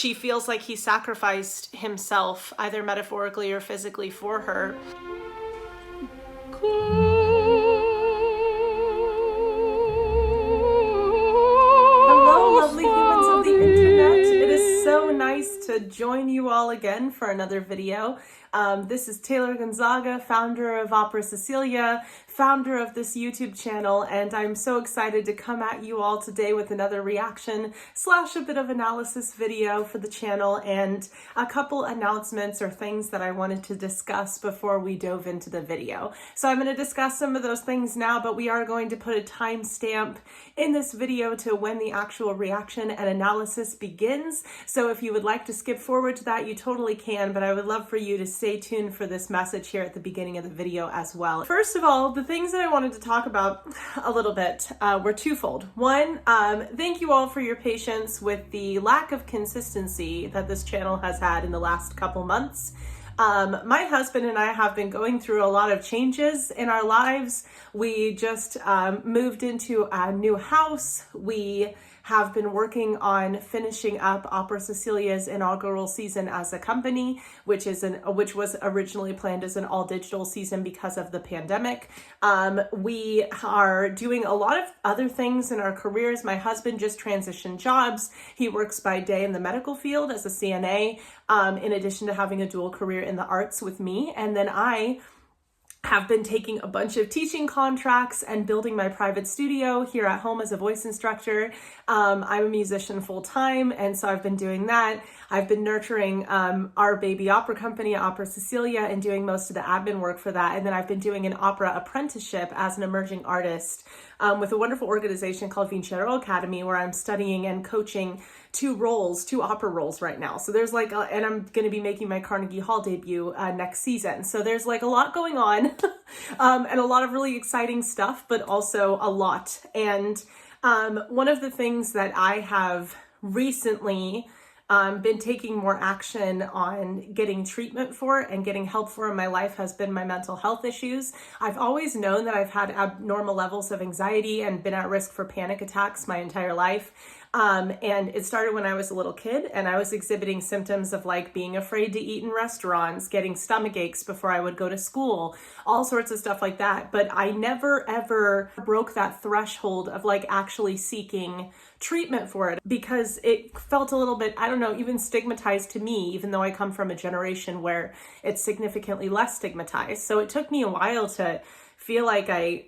She feels like he sacrificed himself, either metaphorically or physically, for her. Hello, lovely humans of the internet. It is so nice to join you all again for another video. This is Taylor Gonzaga, founder of Opera Cecilia, founder of this YouTube channel, and I'm so excited to come at you all today with another reaction / a bit of analysis video for the channel and a couple announcements or things that I wanted to discuss before we dove into the video. So I'm going to discuss some of those things now, but we are going to put a timestamp in this video to when the actual reaction and analysis begins. So if you would like to skip forward to that, you totally can, but I would love for you to stay tuned for this message here at the beginning of the video as well. First of all, the things that I wanted to talk about a little bit were twofold. One, thank you all for your patience with the lack of consistency that this channel has had in the last couple months. My husband and I have been going through a lot of changes in our lives. We just moved into a new house. We have been working on finishing up Opera Cecilia's inaugural season as a company, which was originally planned as an all-digital season because of the pandemic. We are doing a lot of other things in our careers. My husband just transitioned jobs. He works by day in the medical field as a CNA, in addition to having a dual career in the arts with me. And then I have been taking a bunch of teaching contracts and building my private studio here at home as a voice instructor. I'm a musician full-time, and so I've been doing that. I've been nurturing our baby opera company, Opera Cecilia, and doing most of the admin work for that. And then I've been doing an opera apprenticeship as an emerging artist with a wonderful organization called Vincero Academy, where I'm studying and coaching two opera roles right now. So there's and I'm going to be making my Carnegie Hall debut next season. So there's a lot going on and a lot of really exciting stuff, but also a lot. And one of the things that I have recently been taking more action on getting treatment for and getting help for in my life has been my mental health issues. I've always known that I've had abnormal levels of anxiety and been at risk for panic attacks my entire life. And it started when I was a little kid, and I was exhibiting symptoms of being afraid to eat in restaurants, getting stomach aches before I would go to school, all sorts of stuff like that. But I never ever broke that threshold of actually seeking treatment for it, because it felt a little bit, I don't know, even stigmatized to me, even though I come from a generation where it's significantly less stigmatized. So it took me a while to feel like I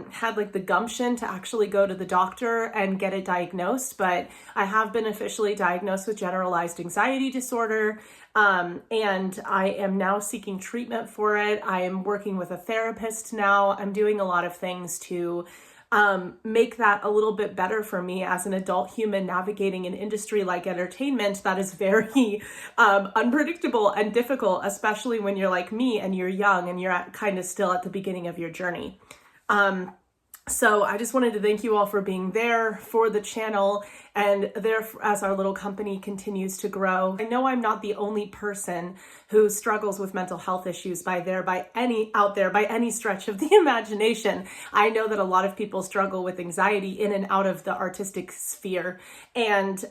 had the gumption to actually go to the doctor and get it diagnosed, but I have been officially diagnosed with generalized anxiety disorder, and I am now seeking treatment for it. I am working with a therapist now. I'm doing a lot of things to make that a little bit better for me as an adult human navigating an industry like entertainment that is very unpredictable and difficult, especially when you're like me and you're young and you're kind of still at the beginning of your journey. So I just wanted to thank you all for being there for the channel and there as our little company continues to grow. I know I'm not the only person who struggles with mental health issues out there by any stretch of the imagination. I know that a lot of people struggle with anxiety in and out of the artistic sphere. And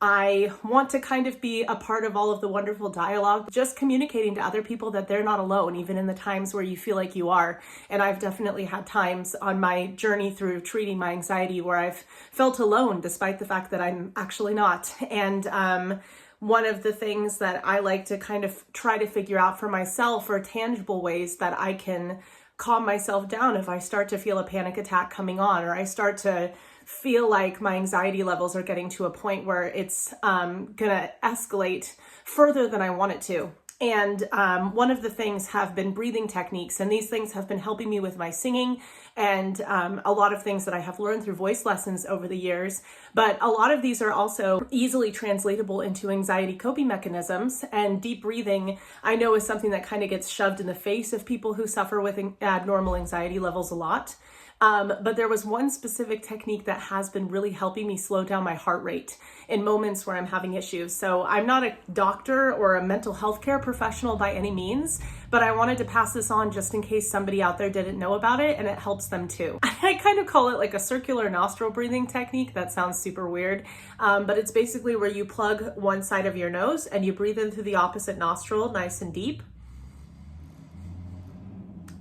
I want to kind of be a part of all of the wonderful dialogue, just communicating to other people that they're not alone, even in the times where you feel like you are. And I've definitely had times on my journey through treating my anxiety where I've felt alone, despite the fact that I'm actually not. And one of the things that I like to kind of try to figure out for myself are tangible ways that I can calm myself down if I start to feel a panic attack coming on, or I start to feel like my anxiety levels are getting to a point where it's gonna escalate further than I want it to. And one of the things have been breathing techniques, and these things have been helping me with my singing and a lot of things that I have learned through voice lessons over the years. But a lot of these are also easily translatable into anxiety coping mechanisms, and deep breathing, I know, is something that kind of gets shoved in the face of people who suffer with abnormal anxiety levels a lot. But there was one specific technique that has been really helping me slow down my heart rate in moments where I'm having issues. So I'm not a doctor or a mental health care professional by any means, but I wanted to pass this on just in case somebody out there didn't know about it and it helps them too. I kind of call it like a circular nostril breathing technique. That sounds super weird, but it's basically where you plug one side of your nose and you breathe in through the opposite nostril nice and deep.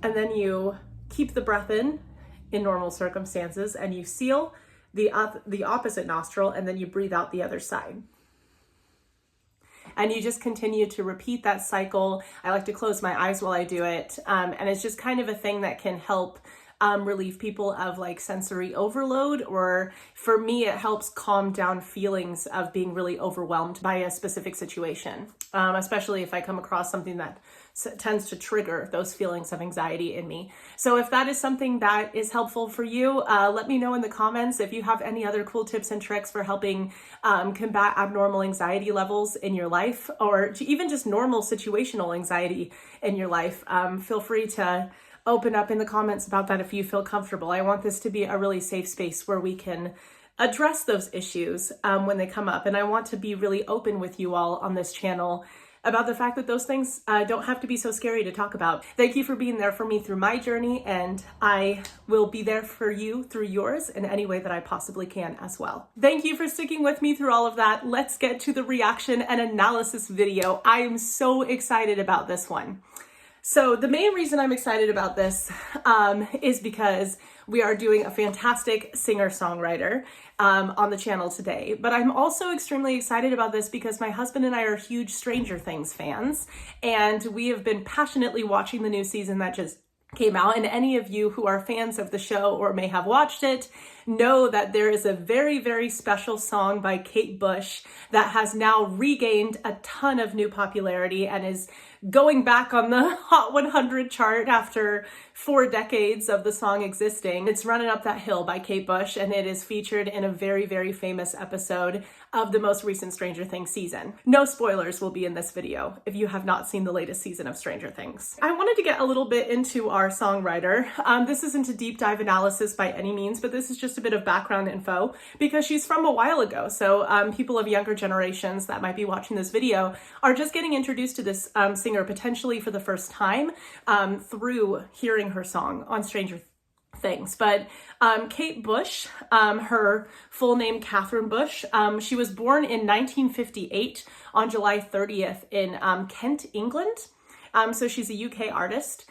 And then you keep the breath in normal circumstances, and you seal the opposite nostril, and then you breathe out the other side. And you just continue to repeat that cycle. I like to close my eyes while I do it. And it's just kind of a thing that can help relieve people of like sensory overload, or for me, it helps calm down feelings of being really overwhelmed by a specific situation, especially if I come across something that tends to trigger those feelings of anxiety in me. So if that is something that is helpful for you, let me know in the comments if you have any other cool tips and tricks for helping combat abnormal anxiety levels in your life, or even just normal situational anxiety in your life. Feel free to open up in the comments about that if you feel comfortable. I want this to be a really safe space where we can address those issues when they come up. And I want to be really open with you all on this channel about the fact that those things don't have to be so scary to talk about. Thank you for being there for me through my journey, and I will be there for you through yours in any way that I possibly can as well. Thank you for sticking with me through all of that. Let's get to the reaction and analysis video. I am so excited about this one. So the main reason I'm excited about this is because we are doing a fantastic singer-songwriter on the channel today. But I'm also extremely excited about this because my husband and I are huge Stranger Things fans, and we have been passionately watching the new season that just came out. And any of you who are fans of the show or may have watched it know that there is a very, very special song by Kate Bush that has now regained a ton of new popularity and is going back on the Hot 100 chart after 4 decades of the song existing. It's Running Up That Hill by Kate Bush, and it is featured in a very, very famous episode of the most recent Stranger Things season. No spoilers will be in this video if you have not seen the latest season of Stranger Things. I wanted to get a little bit into our songwriter. This isn't a deep dive analysis by any means, but this is just a bit of background info because she's from a while ago. So people of younger generations that might be watching this video are just getting introduced to this singer potentially for the first time through hearing her song on Stranger Things. But Kate Bush, her full name Catherine Bush, she was born in 1958 on July 30th in Kent, England. So she's a UK artist.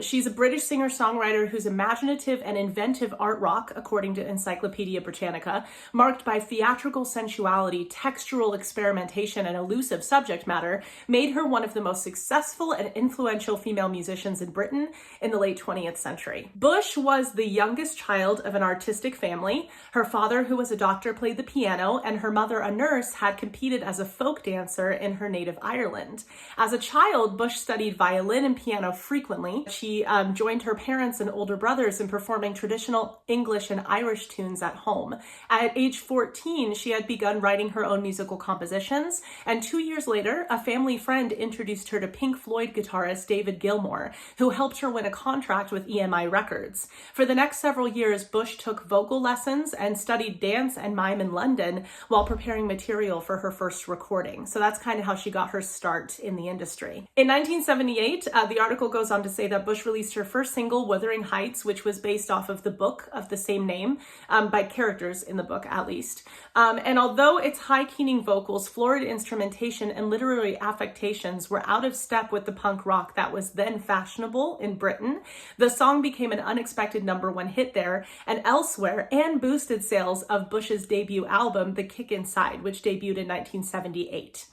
She's a British singer-songwriter whose imaginative and inventive art rock, according to Encyclopedia Britannica, marked by theatrical sensuality, textural experimentation, and elusive subject matter, made her one of the most successful and influential female musicians in Britain in the late 20th century. Bush was the youngest child of an artistic family. Her father, who was a doctor, played the piano, and her mother, a nurse, had competed as a folk dancer in her native Ireland. As a child, Bush studied violin and piano frequently. She joined her parents and older brothers in performing traditional English and Irish tunes at home. At age 14, she had begun writing her own musical compositions, and 2 years later, a family friend introduced her to Pink Floyd guitarist David Gilmour, who helped her win a contract with EMI Records. For the next several years, Bush took vocal lessons and studied dance and mime in London while preparing material for her first recording. So that's kind of how she got her start in the industry. In 1978, the article goes on to say that Bush released her first single, Wuthering Heights, which was based off of the book of the same name, by characters in the book at least. And although its high-keening vocals, florid instrumentation, and literary affectations were out of step with the punk rock that was then fashionable in Britain, the song became an unexpected #1 hit there and elsewhere, and boosted sales of Bush's debut album, The Kick Inside, which debuted in 1978.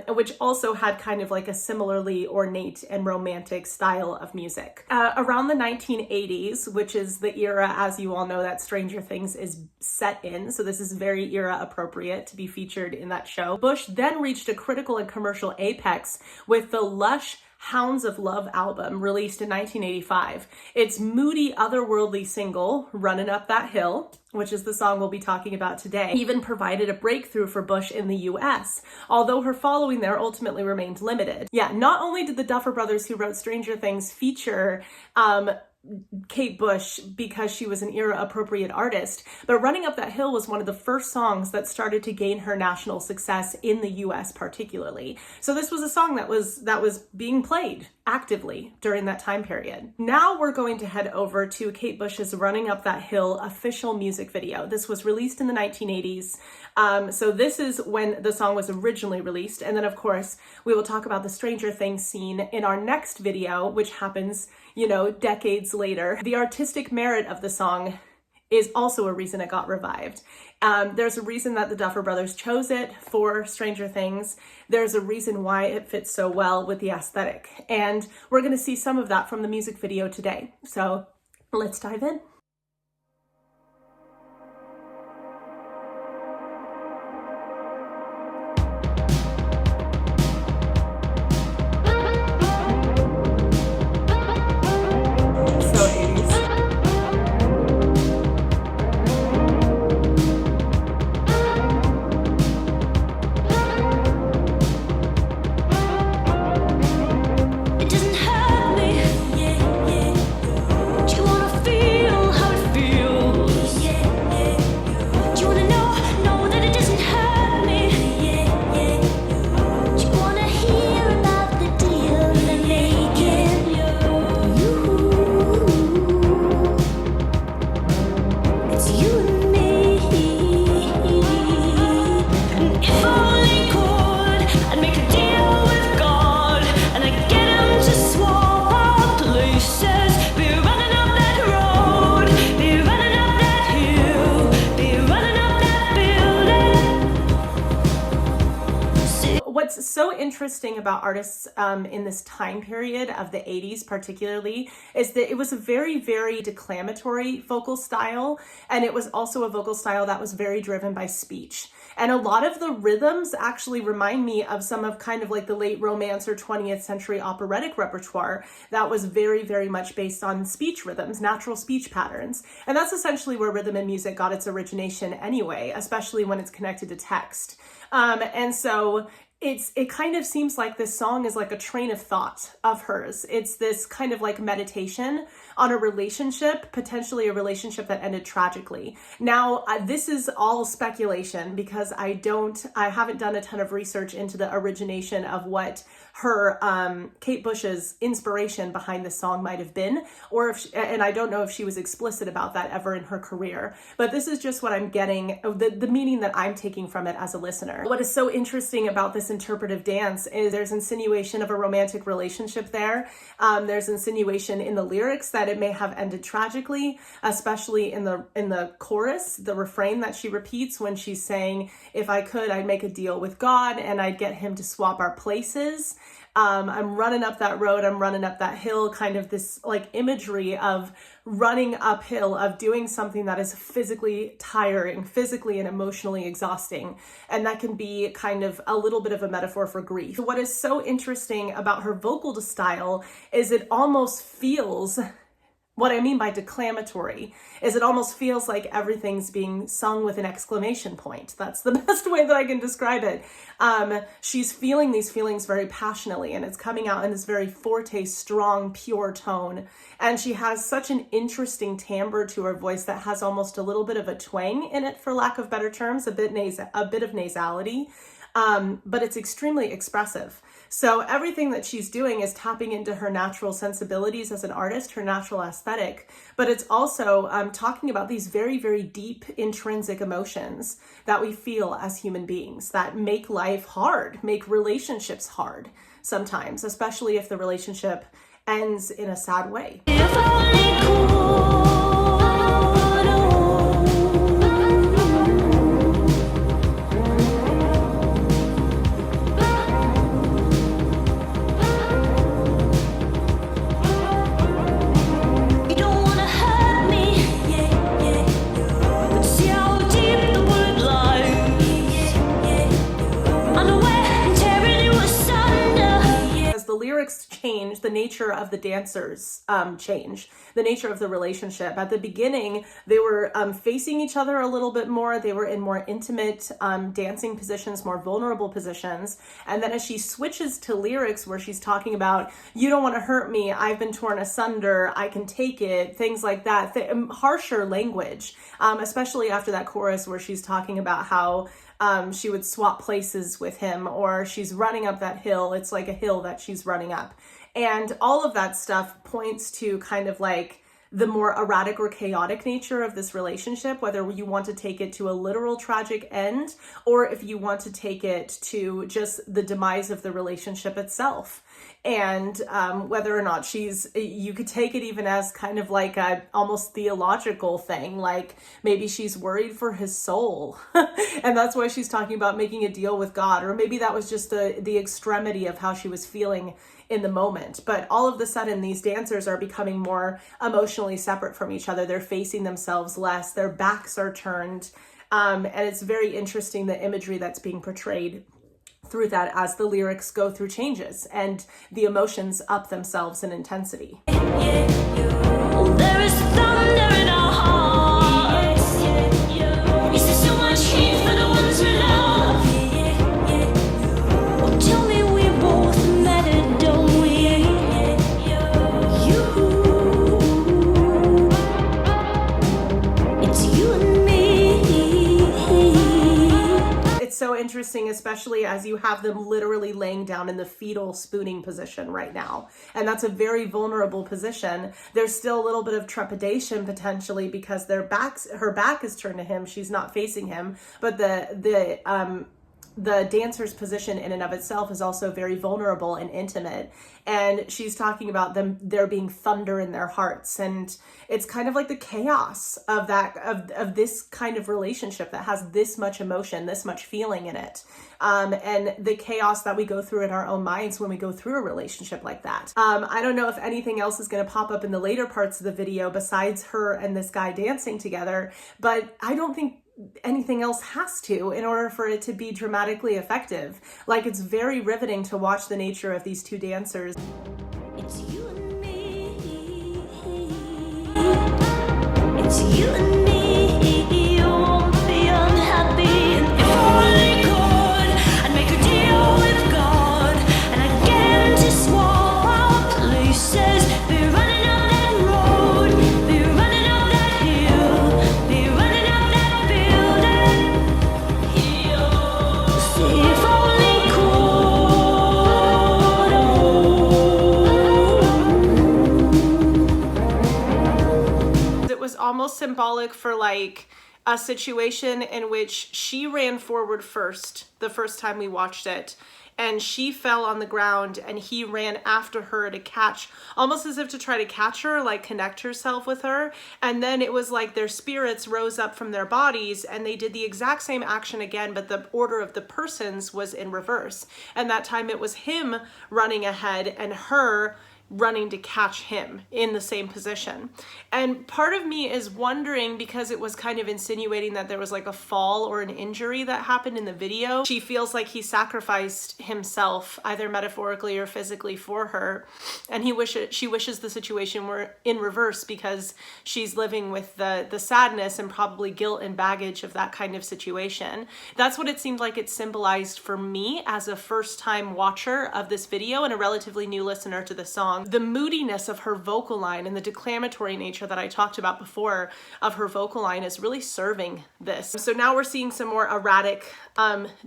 Which also had kind of like a similarly ornate and romantic style of music. Around the 1980s, which is the era, as you all know, that Stranger Things is set in, so this is very era appropriate to be featured in that show, Bush then reached a critical and commercial apex with the lush Hounds of Love album, released in 1985. Its moody, otherworldly single, Running Up That Hill, which is the song we'll be talking about today, even provided a breakthrough for Bush in the US, although her following there ultimately remained limited. Yeah, not only did the Duffer Brothers, who wrote Stranger Things, feature Kate Bush because she was an era-appropriate artist, but Running Up That Hill was one of the first songs that started to gain her national success in the US particularly. So this was a song that was being played actively during that time period. Now we're going to head over to Kate Bush's Running Up That Hill official music video. This was released in the 1980s. So this is when the song was originally released. And then of course, we will talk about the Stranger Things scene in our next video, which happens, you know, decades later. The artistic merit of the song is also a reason it got revived. There's a reason that the Duffer Brothers chose it for Stranger Things. There's a reason why it fits so well with the aesthetic. And we're gonna see some of that from the music video today. So let's dive in. What's so interesting about artists in this time period of the 80s particularly is that it was a very, very declamatory vocal style, and it was also a vocal style that was very driven by speech. And a lot of the rhythms actually remind me of some of kind of like the late Romance or 20th century operatic repertoire that was very, very much based on speech rhythms, natural speech patterns. And that's essentially where rhythm and music got its origination anyway, especially when it's connected to text. And so it kind of seems like this song is like a train of thought of hers. It's this kind of like meditation on a relationship, potentially a relationship that ended tragically. Now, this is all speculation because I haven't done a ton of research into the origination of what her, Kate Bush's inspiration behind this song might have been, or if and I don't know if she was explicit about that ever in her career, but this is just what I'm getting, the meaning that I'm taking from it as a listener. What is so interesting about this interpretive dance is there's insinuation of a romantic relationship there. There's insinuation in the lyrics that it may have ended tragically, especially in the chorus, the refrain that she repeats when she's saying, if I could, I'd make a deal with God and I'd get him to swap our places. I'm running up that road, I'm running up that hill, kind of this like imagery of running uphill, of doing something that is physically tiring, physically and emotionally exhausting. And that can be kind of a little bit of a metaphor for grief. What is so interesting about her vocal style is it almost feels, what I mean by declamatory is it almost feels like everything's being sung with an exclamation point. That's the best way that I can describe it. She's feeling these feelings very passionately, and it's coming out in this very forte, strong, pure tone. And she has such an interesting timbre to her voice that has almost a little bit of a twang in it, for lack of better terms, a bit of nasality. But it's extremely expressive. So everything that she's doing is tapping into her natural sensibilities as an artist, her natural aesthetic, but it's also talking about these very, very deep intrinsic emotions that we feel as human beings that make life hard, make relationships hard sometimes, especially if the relationship ends in a sad way. change, the nature of the dancers change, the nature of the relationship. At the beginning, they were facing each other a little bit more. They were in more intimate dancing positions, more vulnerable positions. And then as she switches to lyrics where she's talking about, you don't want to hurt me, I've been torn asunder, I can take it, things like that, harsher language, especially after that chorus where she's talking about how she would swap places with him, or she's running up that hill. It's like a hill that she's running up. And all of that stuff points to kind of like the more erratic or chaotic nature of this relationship, whether you want to take it to a literal tragic end, or if you want to take it to just the demise of the relationship itself. And whether or not you could take it even as kind of like a almost theological thing, like maybe she's worried for his soul and that's why she's talking about making a deal with God, or maybe that was just the extremity of how she was feeling in the moment. But all of a sudden, these dancers are becoming more emotionally separate from each other. They're facing themselves less, their backs are turned, and it's very interesting, the imagery that's being portrayed through that as the lyrics go through changes and the emotions up themselves in intensity. There is thunder in our hearts. Is there so much heat for the ones we love? Well, tell me we both matter, don't we? It's you and me. It's so interesting, especially as you have them literally laying down in the fetal spooning position right now. And that's a very vulnerable position. There's still a little bit of trepidation potentially because her back is turned to him. She's not facing him, but the dancer's position in and of itself is also very vulnerable and intimate. And she's talking about there being thunder in their hearts. And it's kind of like the chaos of of this kind of relationship that has this much emotion, this much feeling in it. And the chaos that we go through in our own minds when we go through a relationship like that. I don't know if anything else is going to pop up in the later parts of the video besides her and this guy dancing together, but I don't think anything else has to in order for it to be dramatically effective. Like, it's very riveting to watch the nature of these two dancers. It's you and me. It's you and me. You won't be unhappy. And if only could, I'd make a deal with God, and I'd get him to swap our places. Be running up that road, be running up that hill, be running up that building. See if only could. It was almost symbolic for like a situation in which she ran forward first the first time we watched it, and she fell on the ground and he ran after her to catch, almost as if to try to catch her, like connect herself with her. And then it was like their spirits rose up from their bodies and they did the exact same action again, but the order of the persons was in reverse. And that time it was him running ahead and her running to catch him in the same position. And part of me is wondering, because it was kind of insinuating that there was like a fall or an injury that happened in the video. She feels like he sacrificed himself either metaphorically or physically for her, and she wishes the situation were in reverse because she's living with the sadness and probably guilt and baggage of that kind of situation. That's what it seemed like it symbolized for me as a first-time watcher of this video and a relatively new listener to the song. The moodiness of her vocal line and the declamatory nature that I talked about before of her vocal line is really serving this. So now we're seeing some more erratic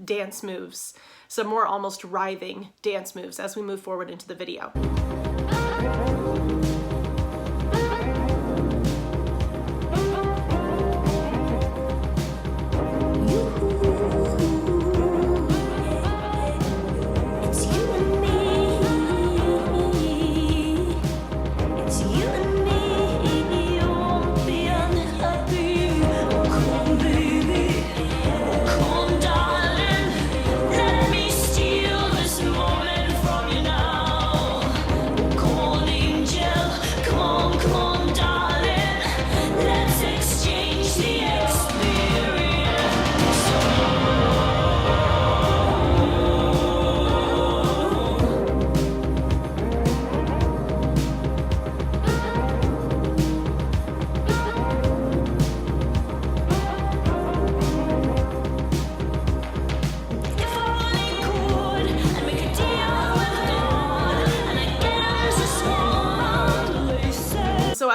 dance moves, some more almost writhing dance moves as we move forward into the video. Angel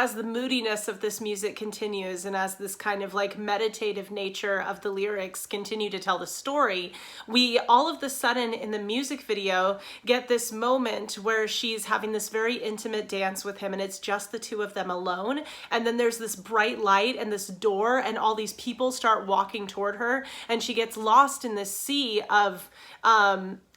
as the moodiness of this music continues and as this kind of like meditative nature of the lyrics continue to tell the story, we all of the sudden in the music video get this moment where she's having this very intimate dance with him and it's just the two of them alone. And then there's this bright light and this door and all these people start walking toward her and she gets lost in this sea of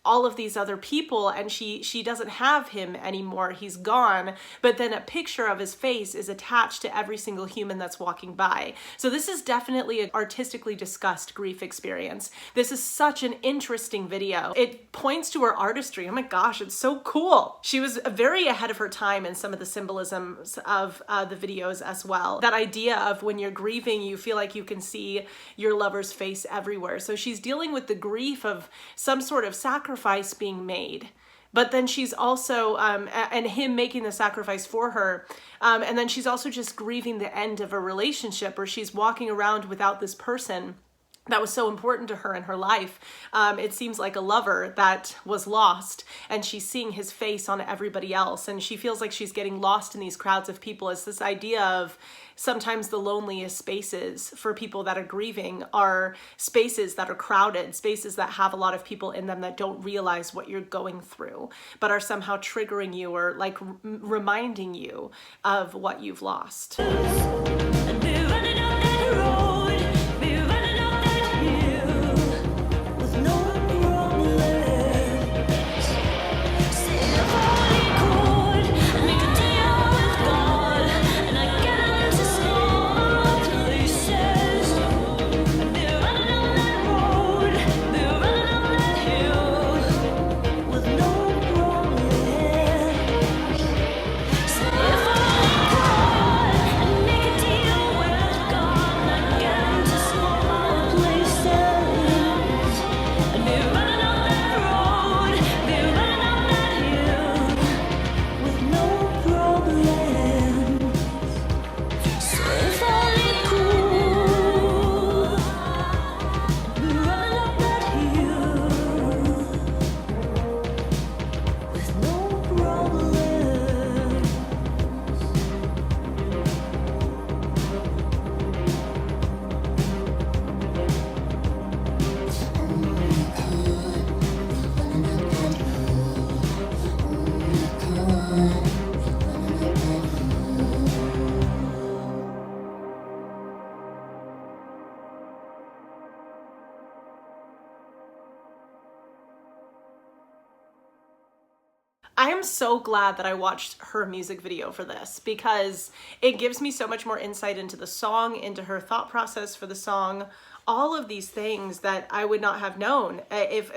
all of these other people, and she doesn't have him anymore. He's gone, but then a picture of his face is attached to every single human that's walking by. So this is definitely an artistically discussed grief experience. This is such an interesting video. It points to her artistry. Oh my gosh, it's so cool. She was very ahead of her time in some of the symbolisms of the videos as well. That idea of when you're grieving, you feel like you can see your lover's face everywhere. So she's dealing with the grief of some sort of sacrifice being made, but then she's also and him making the sacrifice for her, and then she's also just grieving the end of a relationship where she's walking around without this person that was so important to her in her life. It seems like a lover that was lost, and she's seeing his face on everybody else, and she feels like she's getting lost in these crowds of people. It's this idea of sometimes the loneliest spaces for people that are grieving are spaces that are crowded, spaces that have a lot of people in them that don't realize what you're going through, but are somehow triggering you or like reminding you of what you've lost. I am so glad that I watched her music video for this because it gives me so much more insight into the song, into her thought process for the song, all of these things that I would not have known.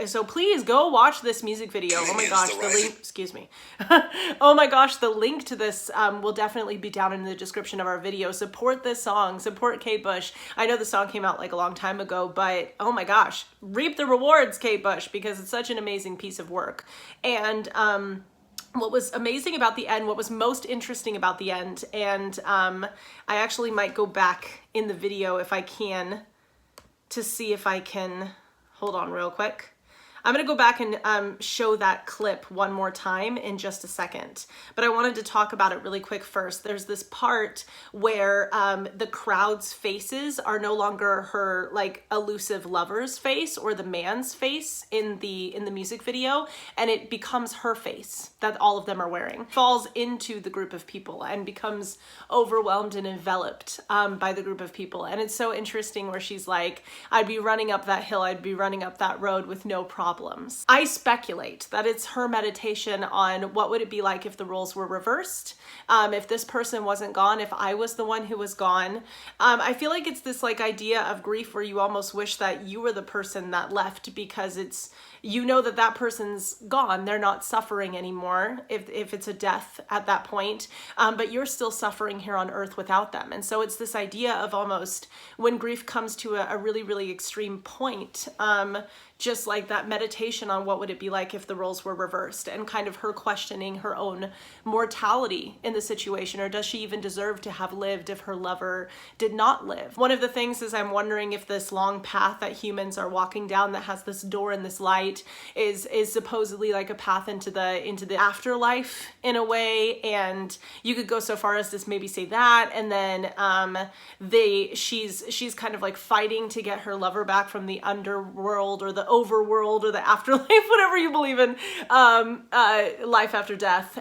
So please go watch this music video. Oh my gosh, the link, excuse me. Oh my gosh, the link to this will definitely be down in the description of our video. Support this song, support Kate Bush. I know the song came out like a long time ago, but oh my gosh, reap the rewards, Kate Bush, because it's such an amazing piece of work. And what was amazing about the end, what was most interesting about the end, and I actually might go back in the video if I can to see if I can, hold on real quick. I'm gonna go back and show that clip one more time in just a second, but I wanted to talk about it really quick first. There's this part where the crowd's faces are no longer her like elusive lover's face or the man's face in the music video, and it becomes her face that all of them are wearing. Falls into the group of people and becomes overwhelmed and enveloped by the group of people. And it's so interesting where she's like, I'd be running up that hill, I'd be running up that road with no problems. I speculate that it's her meditation on what would it be like if the roles were reversed, if this person wasn't gone, if I was the one who was gone. I feel like it's this like idea of grief where you almost wish that you were the person that left because it's, you know that that person's gone, they're not suffering anymore if it's a death at that point, but you're still suffering here on earth without them. And so it's this idea of almost when grief comes to a really, really extreme point, just like that meditation on what would it be like if the roles were reversed, and kind of her questioning her own mortality in the situation, or does she even deserve to have lived if her lover did not live? One of the things is I'm wondering if this long path that humans are walking down that has this door and this light light is supposedly like a path into the afterlife in a way, and you could go so far as to maybe say that. And then she's kind of like fighting to get her lover back from the underworld or the overworld or the afterlife, whatever you believe in, life after death.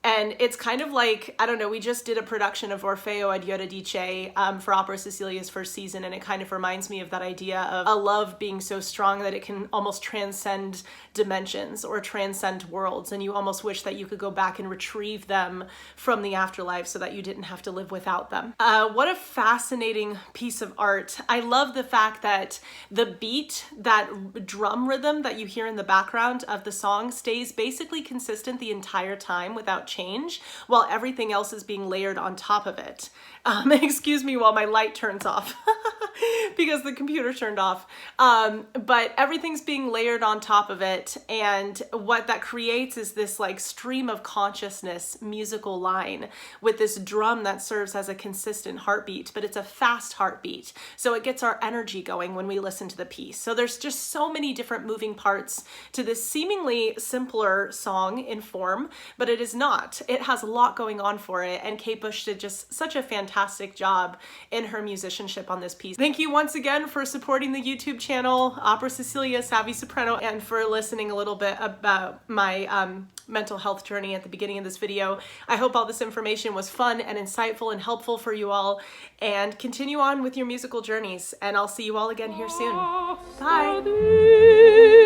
And it's kind of like, I don't know, we just did a production of Orfeo ad Eurydice for Opera Sicilia's first season, and it kind of reminds me of that idea of a love being so strong that it can almost transcend dimensions or transcend worlds, and you almost wish that you could go back and retrieve them from the afterlife so that you didn't have to live without them. What a fascinating piece of art. I love the fact that the beat, that drum rhythm that you hear in the background of the song, stays basically consistent the entire time without change, while everything else is being layered on top of it. Excuse me while my light turns off because the computer turned off. But everything's being layered on top of it, and what that creates is this like stream of consciousness musical line with this drum that serves as a consistent heartbeat, but it's a fast heartbeat, so it gets our energy going when we listen to the piece. So there's just so many different moving parts to this seemingly simpler song in form, but it is not. It has a lot going on for it, and Kate Bush did just such a fantastic job in her musicianship on this piece. Thank you once again for supporting the YouTube channel, Opera Sicilia Savvy Soprano, and for listening a little bit about my mental health journey at the beginning of this video. I hope all this information was fun and insightful and helpful for you all, and continue on with your musical journeys, and I'll see you all again here soon. Bye!